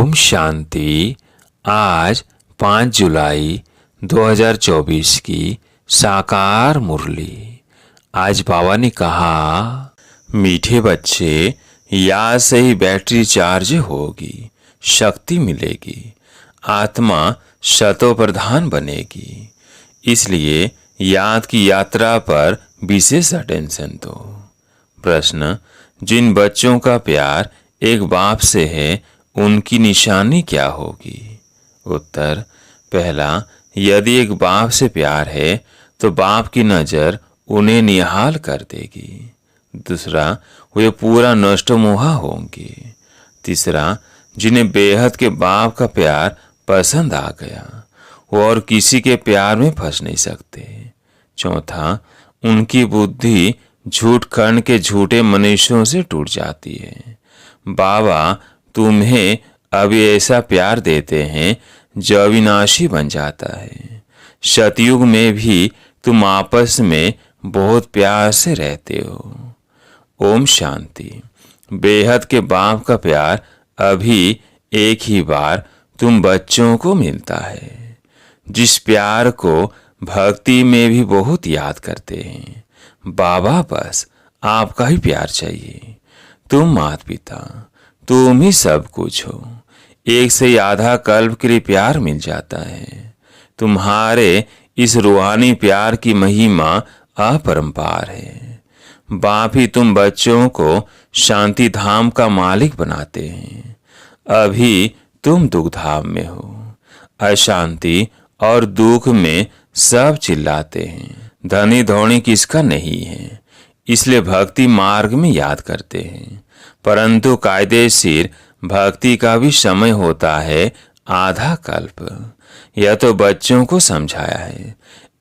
ओम शांति। आज 5 जुलाई 2024 की साकार मुरली। आज बाबा ने कहा, मीठे बच्चे, याद से ही बैटरी चार्ज होगी, शक्ति मिलेगी, आत्मा शतो प्रधान बनेगी। इसलिए याद की यात्रा पर विशेष अटेंशन दो। प्रश्न, जिन बच्चों का प्यार एक बाप से है उनकी निशानी क्या होगी? उत्तर, पहला, यदि एक बाप से प्यार है तो बाप की नज़र उन्हें निहाल कर देगी। दूसरा, वे पूरा नष्ट मोहा होंगे। तीसरा, जिन्हें बेहद के बाप का प्यार पसंद आ गया, वो और किसी के प्यार में फंस नहीं सकते। चौथा, उनकी बुद्धि झूठ खंड के झूठे मनुष्यों से टूट जाती है। बाबा तुम्हें अभी ऐसा प्यार देते हैं जो अविनाशी बन जाता है। सतयुग में भी तुम आपस में बहुत प्यार से रहते हो। ओम शांति। बेहद के बाप का प्यार अभी एक ही बार तुम बच्चों को मिलता है, जिस प्यार को भक्ति में भी बहुत याद करते हैं। बाबा बस आपका ही प्यार चाहिए। तुम माता पिता, तुम ही सब कुछ हो। एक से ही आधा कल्प के लिए प्यार मिल जाता है। तुम्हारे इस रूहानी प्यार की महिमा अपरंपार है। बाप ही तुम बच्चों को शांति धाम का मालिक बनाते हैं। अभी तुम दुख धाम में हो। अशांति और दुख में सब चिल्लाते हैं, धनी धोनी किसका नहीं है, इसलिए भक्ति मार्ग में याद करते हैं। परंतु कायदेशीर भक्ति का भी समय होता है आधा कल्प। यह तो बच्चों को समझाया है,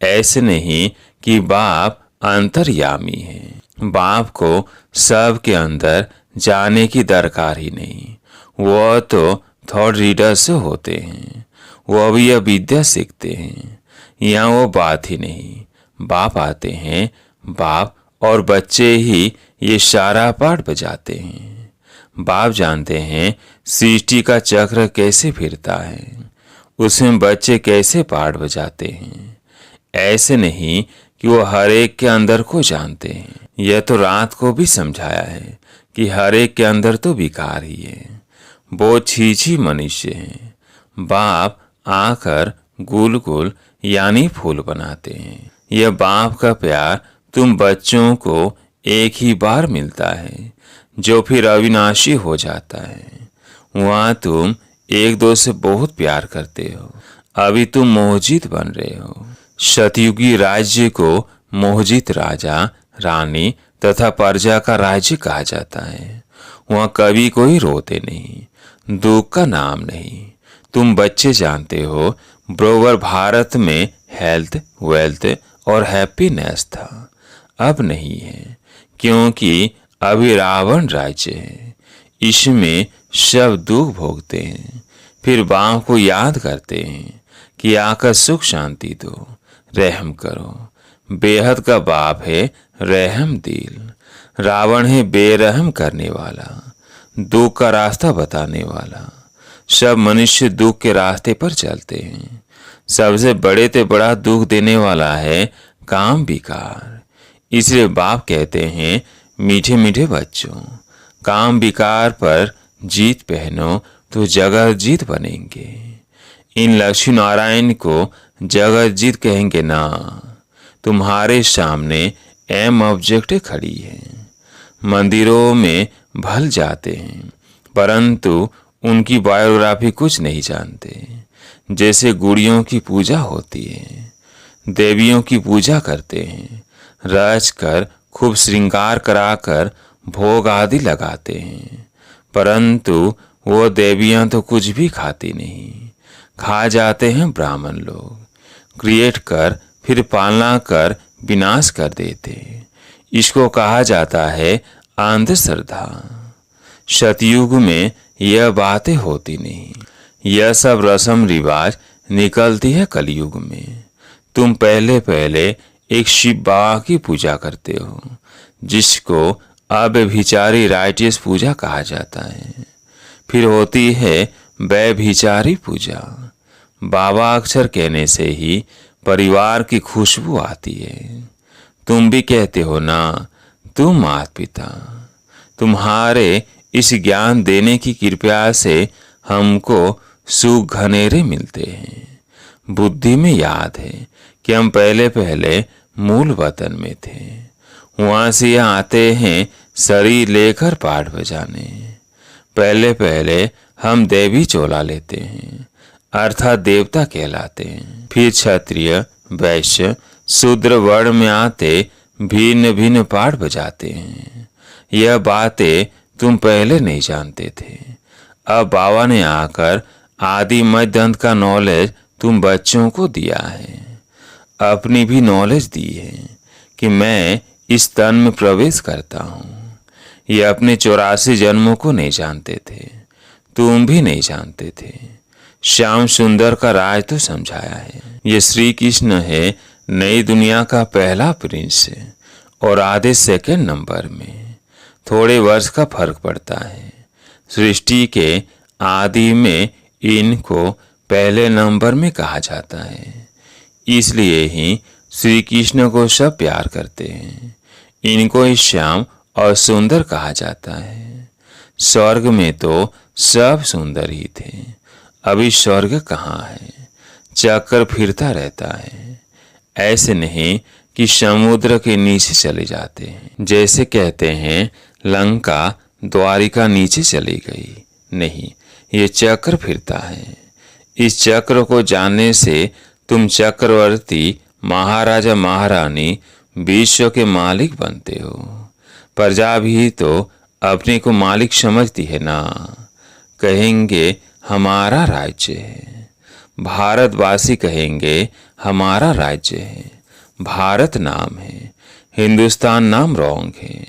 ऐसे नहीं कि बाप अंतर्यामी है। बाप को सब के अंदर जाने की दरकार ही नहीं। वो तो थॉट रीडर से होते हैं, वो भी यह विद्या सीखते हैं। यहाँ वो बात ही नहीं। बाप आते हैं, बाप और बच्चे ही ये सारा पाठ बजाते हैं। बाप जानते हैं सृष्टि का चक्र कैसे फिरता है, उसमें बच्चे कैसे पाठ बजाते हैं। ऐसे नहीं कि वो हर एक के अंदर को जानते हैं। यह तो रात को भी समझाया है कि हर एक के अंदर तो विकार ही है, वो छीछी मनुष्य है। बाप आकर गुल गुल यानी फूल बनाते हैं। यह बाप का प्यार तुम बच्चों को एक ही बार मिलता है, जो फिर अविनाशी हो जाता है। वहाँ तुम एक दो से बहुत प्यार करते हो। अभी तुम मोहजित बन रहे हो। सतयुगी राज्य को मोहजित राजा, रानी तथा प्रजा का राज्य कहा जाता है। वहाँ कभी कोई रोते नहीं, दुख का नाम नहीं। तुम बच्चे जानते हो बरोबर भारत में हेल्थ, वेल्थ और हैप्पीनेस था, अब नहीं है, क्योंकि अभी रावण राज्य है। इसमें सब दुख भोगते हैं, फिर बाप को याद करते हैं कि आकर सुख शांति दो, रहम करो। बेहद का बाप है रहम दिल। रावण है बेरहम करने वाला, दुख का रास्ता बताने वाला। सब मनुष्य दुख के रास्ते पर चलते हैं। सबसे बड़े ते बड़ा दुख देने वाला है काम विकार। इसलिए बाप कहते हैं, मीठे मीठे बच्चों, काम विकार पर जीत पहनो तो जगत जीत बनेंगे। इन लक्ष्मी नारायण को जगत जीत कहेंगे ना। तुम्हारे सामने एम ऑब्जेक्ट खड़ी है। मंदिरों में भल जाते हैं, परंतु उनकी बायोग्राफी कुछ नहीं जानते। जैसे गुड़ियों की पूजा होती है, देवियों की पूजा करते हैं, रच कर खूब श्रृंगार कराकर भोग आदि लगाते हैं, परंतु वो देवियां तो कुछ भी खाती नहीं। खा जाते हैं ब्राह्मण लोग। क्रिएट कर फिर पालना कर विनाश कर देते। इसको कहा जाता है अंधश्रद्धा। सतयुग में यह बातें होती नहीं। यह सब रस्म रिवाज निकलती है कलयुग में। तुम पहले पहले एक शिव बाबा की पूजा करते हो, जिसको अव्यभिचारी राइटियस पूजा कहा जाता है। फिर होती है व्यभिचारी पूजा। बाबा अक्षर कहने से ही परिवार की खुशबू आती है। तुम भी कहते हो ना, तुम माता पिता, तुम्हारे इस ज्ञान देने की कृपा से हमको सुख घनेरे मिलते हैं। बुद्धि में याद है कि हम पहले पहले मूल वतन में थे। वहां से यहाँ आते हैं शरीर लेकर पाठ बजाने। पहले पहले हम देवी चोला लेते हैं, अर्थात देवता कहलाते हैं। फिर क्षत्रिय, वैश्य, शूद्र वर्ण में आते भिन्न भिन्न पाठ बजाते हैं। यह बातें तुम पहले नहीं जानते थे। अब बाबा ने आकर आदि मध्य अंत का नॉलेज तुम बच्चों को दिया है। अपनी भी नॉलेज दी है कि मैं इस तन में प्रवेश करता हूँ। ये अपने 84 जन्मों को नहीं जानते थे, तुम भी नहीं जानते थे। श्याम सुंदर का राज तो समझाया है। ये श्री कृष्ण है नई दुनिया का पहला प्रिंस और आधे सेकंड नंबर में थोड़े वर्ष का फर्क पड़ता है। सृष्टि के आदि में इनको पहले नंबर में कहा जाता है, इसलिए ही श्री कृष्ण को सब प्यार करते हैं। इनको ही श्याम और सुंदर कहा जाता है। स्वर्ग में तो सब सुंदर ही थे, अभी स्वर्ग कहाँ है? चक्कर फिरता रहता है। ऐसे नहीं कि समुद्र के नीचे चले जाते हैं, जैसे कहते हैं लंका द्वारिका नीचे चली गई। नहीं, ये चक्र फिरता है। इस चक्र को जानने से तुम चक्रवर्ती, महाराजा, महारानी, विश्व के मालिक बनते हो। प्रजा भी तो अपने को मालिक समझती है ना। कहेंगे हमारा राज्य है, भारतवासी कहेंगे हमारा राज्य है। भारत नाम है, हिंदुस्तान नाम रॉन्ग है।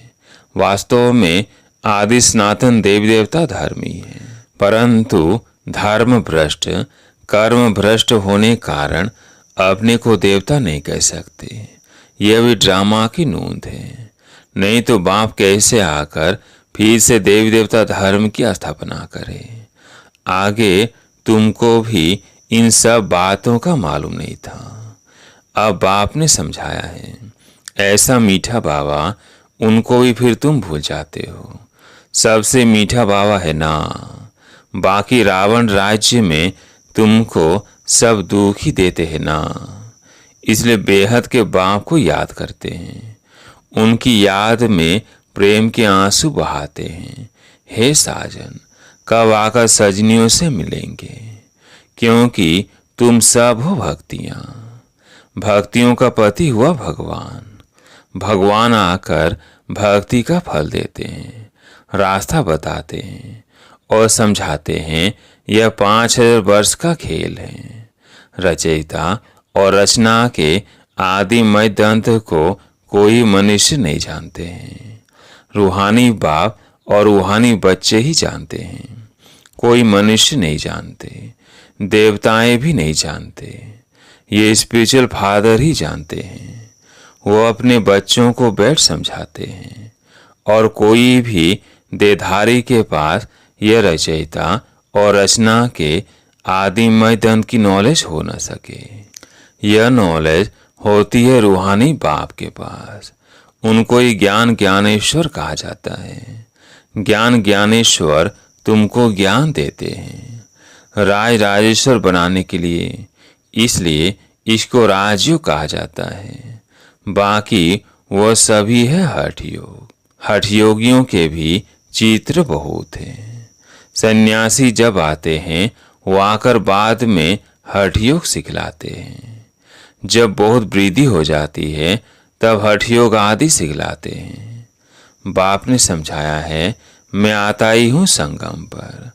वास्तव में आदि सनातन देवी देवता धर्मी है, परंतु धर्म भ्रष्ट, कर्म भ्रष्ट होने कारण अपने को देवता नहीं कह सकते। यह भी ड्रामा की नूंद है। नहीं तो बाप कैसे आकर फिर से देवी देवता धर्म की स्थापना करे। आगे तुमको भी इन सब बातों का मालूम नहीं था, अब बाप ने समझाया है। ऐसा मीठा बाबा, उनको भी फिर तुम भूल जाते हो। सबसे मीठा बाबा है ना। बाकी रावण राज्य में तुमको सब दुख ही देते हैं ना, इसलिए बेहद के बाप को याद करते हैं। उनकी याद में प्रेम के आंसू बहाते हैं। हे साजन, कब आकर सजनियों से मिलेंगे? क्योंकि तुम सब हो भक्तियां। भक्तियों का पति हुआ भगवान। भगवान आकर भक्ति का फल देते हैं, रास्ता बताते हैं और समझाते हैं। यह 5000 वर्ष का खेल है। रचयिता और रचना के आदि मध्य अंत को कोई मनुष्य नहीं जानते हैं। रूहानी बाप और रूहानी बच्चे ही जानते हैं, कोई मनुष्य नहीं जानते, देवताएं भी नहीं जानते। ये स्पिरिचुअल फादर ही जानते हैं। वो अपने बच्चों को बैठ समझाते हैं और कोई भी देधारी के पास यह रचयिता और रचना के आदि मध्य अंत की नॉलेज हो न सके। यह नॉलेज होती है रूहानी बाप के पास। उनको ही ज्ञान ज्ञानेश्वर कहा जाता है। ज्ञान ज्ञानेश्वर तुमको ज्ञान देते हैं राज राजेश्वर बनाने के लिए, इसलिए इसको राजयोग कहा जाता है। बाकी वह सभी है हठ योग। हठ योगियों के भी चित्र बहुत हैं। सन्यासी जब आते हैं वो आकर बाद में हठ योग सिखलाते हैं। जब बहुत वृद्धि हो जाती है तब हठ योग आदि सिखलाते हैं। बाप ने समझाया है, मैं आता ही हूँ संगम पर,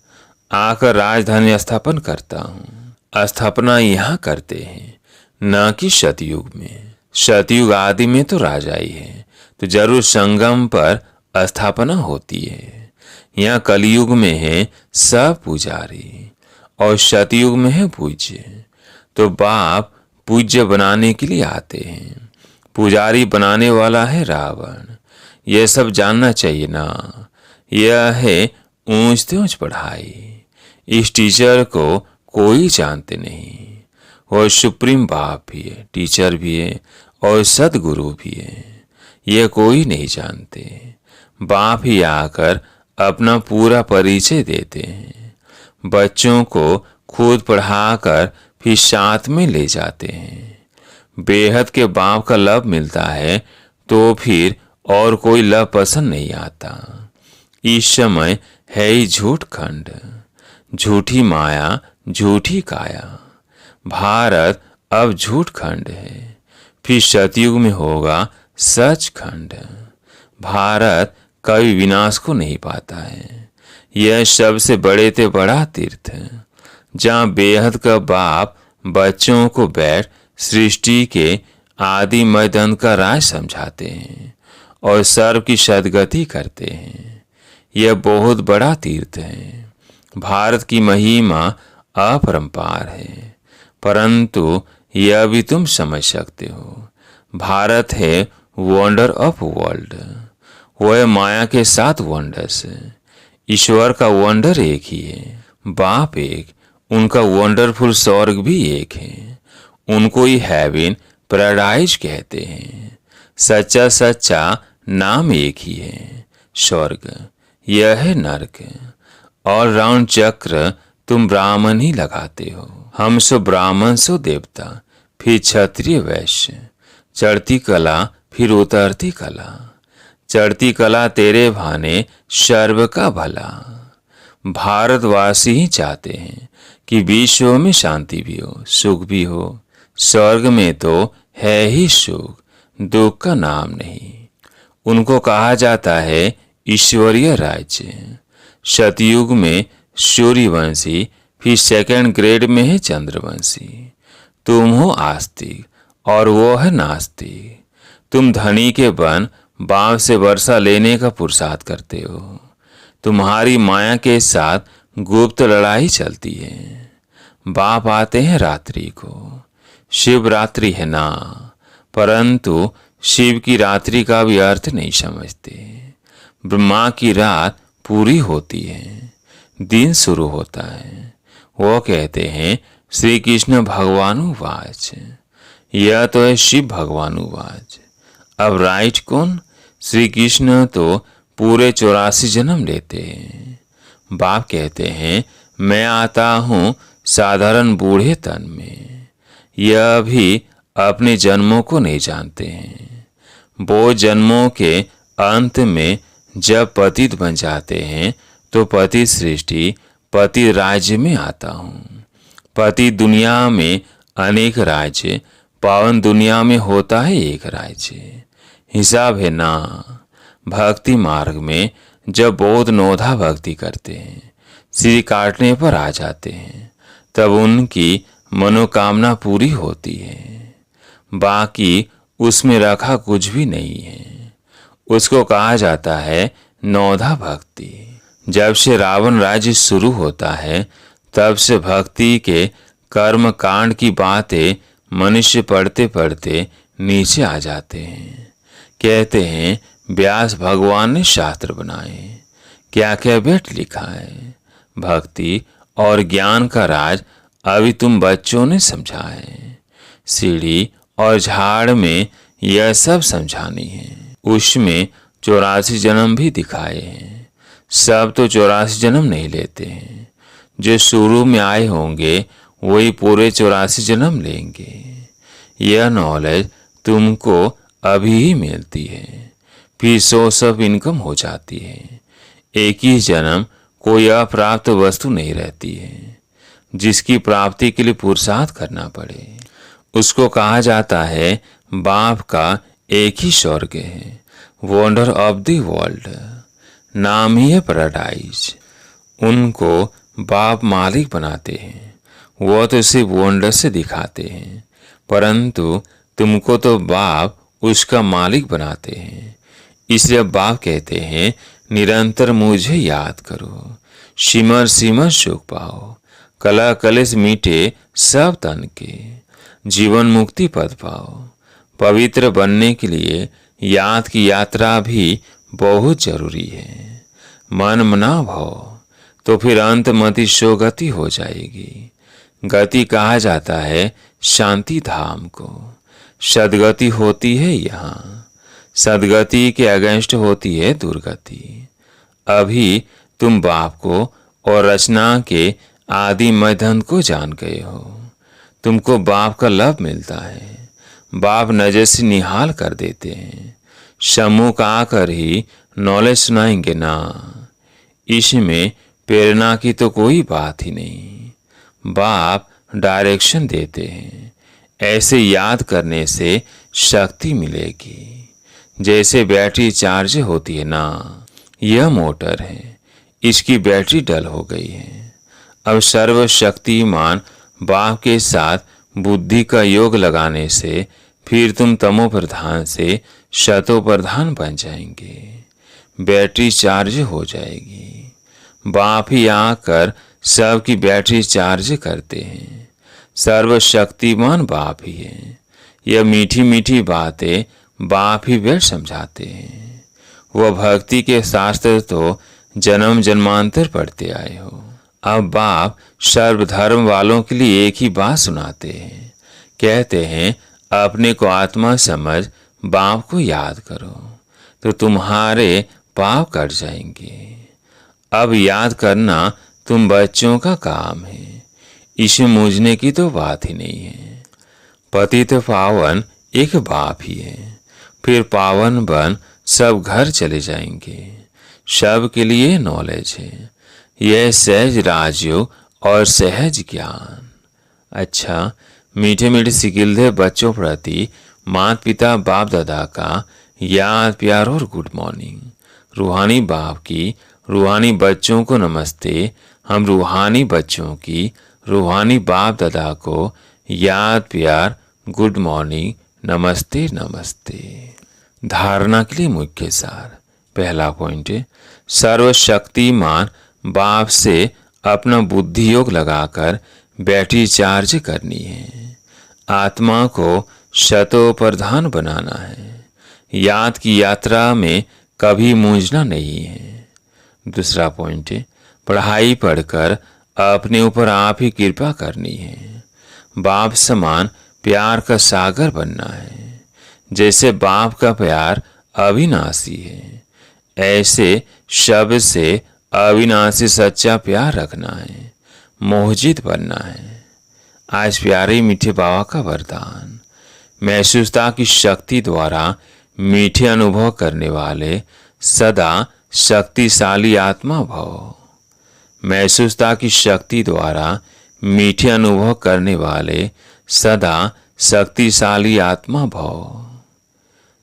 आकर राजधानी स्थापन करता हूँ। स्थापना यहाँ करते हैं, न कि सतयुग में। सतयुग आदि में तो राजा ही है, तो जरूर संगम पर स्थापना होती है। यहाँ कलयुग में है सब पुजारी और सतयुग में है पूज्य। तो बाप पूज्य बनाने के लिए आते हैं, पुजारी बनाने वाला है रावण। यह सब जानना चाहिए ना। यह है ऊंच ते ऊंच पढ़ाई। इस टीचर को कोई जानते नहीं। वो सुप्रीम बाप भी है, टीचर भी है और सदगुरु भी है। यह कोई नहीं जानते। बाप ही आकर अपना पूरा परिचय देते हैं। बच्चों को खुद पढ़ाकर फिर साथ में ले जाते हैं। बेहद के बाप का लव मिलता है तो फिर और कोई लव पसंद नहीं आता। इस समय है ही झूठ खंड, झूठी माया, झूठी काया। भारत अब झूठ खंड है, फिर सतयुग में होगा सच खंड। भारत कभी विनाश को नहीं पाता है। यह सबसे बड़े ते बड़ा तीर्थ, जहाँ बेहद का बाप बच्चों को बैठ सृष्टि के आदि मदन का राज समझाते हैं और सर्व की सदगति करते हैं। यह बहुत बड़ा तीर्थ है। भारत की महिमा अपरंपार है, परंतु यह भी तुम समझ सकते हो। भारत है वंडर ऑफ वर्ल्ड। वह माया के 7 वंडर्स। ईश्वर का वंडर एक ही है, बाप एक, उनका वंडरफुल स्वर्ग भी एक है। उनको ही हेवन पैराडाइज कहते हैं। सच्चा सच्चा नाम एक ही है, स्वर्ग। यह है नरक। ऑल राउंड चक्र तुम ब्राह्मण ही लगाते हो। हम सो ब्राह्मण सो देवता, फिर क्षत्रिय वैश्य। चढ़ती कला फिर उतरती कला। चढ़ती कला तेरे भाने सर्व का भला। भारतवासी ही चाहते हैं कि विश्व में शांति भी हो, सुख भी हो। स्वर्ग में तो है ही सुख, दुख का नाम नहीं। उनको कहा जाता है ईश्वरीय राज्य। सतयुग में सूर्यवंशी, फिर सेकंड ग्रेड में है चंद्रवंशी। तुम हो आस्तिक और वो है नास्तिक। तुम धनी के बन बाप से वर्षा लेने का पुरुषार्थ करते हो। तुम्हारी माया के साथ गुप्त लड़ाई चलती है। बाप आते हैं रात्रि को। शिवरात्रि है ना, परंतु शिव की रात्रि का भी अर्थ नहीं समझते। ब्रह्मा की रात पूरी होती है, दिन शुरू होता है। वो कहते हैं श्री कृष्ण भगवानुवाच। यह तो है शिव भगवानुवाच। अब राइट कौन? श्री कृष्ण तो पूरे 84 जन्म लेते हैं। बाप कहते हैं मैं आता हूँ साधारण बूढ़े तन में। यह भी अपने जन्मों को नहीं जानते हैं। वो जन्मों के अंत में जब पतित बन जाते हैं तो पति सृष्टि, पति राज्य में आता हूँ। पति दुनिया में अनेक राज्य, पावन दुनिया में होता है एक राज्य। हिसाब है ना। भक्ति मार्ग में जब बहुत नौधा भक्ति करते हैं, सिर काटने पर आ जाते हैं, तब उनकी मनोकामना पूरी होती है। बाकी उसमें रखा कुछ भी नहीं है। उसको कहा जाता है नौधा भक्ति। जब से रावण राज्य शुरू होता है तब से भक्ति के कर्म कांड की बातें मनुष्य पढ़ते पढ़ते नीचे आ जाते हैं। कहते हैं व्यास भगवान ने शास्त्र बनाए, क्या क्या बेट लिखा है। भक्ति और ज्ञान का राज अभी तुम बच्चों ने समझा है। सीढ़ी और झाड़ में यह सब समझानी है। उसमें 84 जन्म भी दिखाए हैं। सब तो 84 जन्म नहीं लेते हैं। जो शुरू में आए होंगे वही पूरे 84 जन्म लेंगे। यह नॉलेज तुमको अभी ही मिलती है, फिर सोर्स ऑफ इनकम हो जाती है। एक ही जन्म कोई अप्राप्त वस्तु नहीं रहती है जिसकी प्राप्ति के लिए पुरुषार्थ करना पड़े। उसको कहा जाता है बाप का एक ही स्वर्ग है, वंडर ऑफ द वर्ल्ड। नाम ही है पैराडाइज। उनको बाप मालिक बनाते हैं। वो तो सिर्फ वंडर से दिखाते हैं, परंतु तुमको तो बाप उसका मालिक बनाते हैं। इसलिए बाप कहते हैं निरंतर मुझे याद करो, सिमर सिमर सुख पाओ, कला कलेश मीटे सब तन के, जीवन मुक्ति पद पाओ। पवित्र बनने के लिए याद की यात्रा भी बहुत जरूरी है। मन मना भाव, तो फिर अंतमति शोगति हो जाएगी। गति कहा जाता है शांति धाम को। सदगति होती है यहाँ, सदगति के अगेंस्ट होती है दुर्गति। अभी तुम बाप को और रचना के आदि मध्यंत को जान गए हो। तुमको बाप का लाभ मिलता है। बाप नजर से निहाल कर देते हैं। सम्मुख आकर ही नॉलेज सुनाएंगे ना। इसमें प्रेरणा की तो कोई बात ही नहीं। बाप डायरेक्शन देते हैं। ऐसे याद करने से शक्ति मिलेगी। जैसे बैटरी चार्ज होती है ना, यह मोटर है, इसकी बैटरी डल हो गई है। अब सर्वशक्तिमान बाप के साथ बुद्धि का योग लगाने से फिर तुम तमो प्रधान से शतो प्रधान बन जाएंगे। बैटरी चार्ज हो जाएगी। बाप ही आकर सबकी बैटरी चार्ज करते हैं। सर्वशक्तिमान बाप ही है। यह मीठी मीठी बातें बाप ही बैठ समझाते हैं। वह भक्ति के शास्त्र तो जन्म जन्मांतर पढ़ते आए हो। अब बाप सर्वधर्म वालों के लिए एक ही बात सुनाते हैं। कहते हैं अपने को आत्मा समझ बाप को याद करो तो तुम्हारे पाप कट जाएंगे। अब याद करना तुम बच्चों का काम है। इसे मूझने की तो बात ही नहीं है। पतित पावन एक बाप ही है। फिर पावन बन सब घर चले जाएंगे। सब के लिए नॉलेज है। यह सहज राजयोग और सहज ज्ञान। अच्छा, मीठे मीठे सिकिलधे बच्चों प्रति माता पिता बाप दादा का याद प्यार और गुड मॉर्निंग। रूहानी बाप की रूहानी बच्चों को नमस्ते। हम रूहानी बच्चों की रूहानी बाप दादा को याद प्यार गुड मॉर्निंग नमस्ते नमस्ते। धारणा के लिए मुख्य सार। पहला पॉइंट है, सर्वशक्तिमान बाप से अपना बुद्धि योग लगाकर बैटरी चार्ज करनी है। आत्मा को शतो प्रधान बनाना है। याद की यात्रा में कभी मूंझना नहीं है। दूसरा पॉइंट है, पढ़ाई पढ़कर अपने ऊपर आप ही कृपा करनी है। बाप समान प्यार का सागर बनना है। जैसे बाप का प्यार अविनाशी है, ऐसे शब्द से अविनाशी सच्चा प्यार रखना है। मोहजित बनना है। आज प्यारे मीठे बाबा का वरदान। महसूसता की शक्ति द्वारा मीठे अनुभव करने वाले सदा शक्तिशाली आत्मा भव। महसूसता की शक्ति द्वारा मीठे अनुभव करने वाले सदा शक्तिशाली आत्मा भव।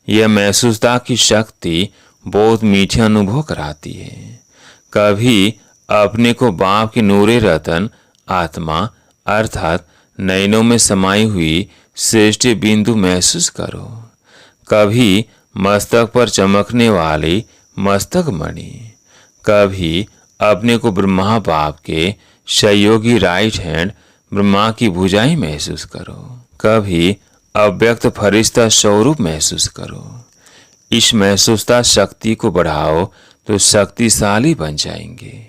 यह महसूसता की शक्ति बहुत मीठे अनुभव कराती है। कभी अपने को बाप के नूरे रतन आत्मा अर्थात नयनों में समाई हुई श्रेष्ठ बिंदु महसूस करो। कभी मस्तक पर चमकने वाली मस्तक मणि। कभी अपने को ब्रह्मा बाप के सहयोगी राइट हैंड ब्रह्मा की भुजाएं महसूस करो। कभी अव्यक्त फरिश्ता स्वरूप महसूस करो। इस महसूसता शक्ति को बढ़ाओ तो शक्तिशाली बन जाएंगे।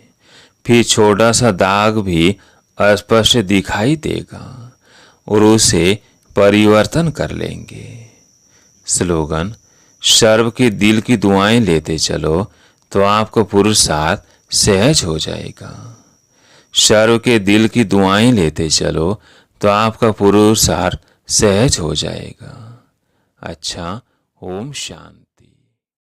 फिर छोटा सा दाग भी स्पष्ट दिखाई देगा और उसे परिवर्तन कर लेंगे। स्लोगन, सर्व के दिल की दुआएं लेते चलो तो आपको पुरुषार्थ सहज हो जाएगा। सर्व के दिल की दुआएं लेते चलो तो आपका पुरुषार्थ सहज हो जाएगा। अच्छा, ओम शांति।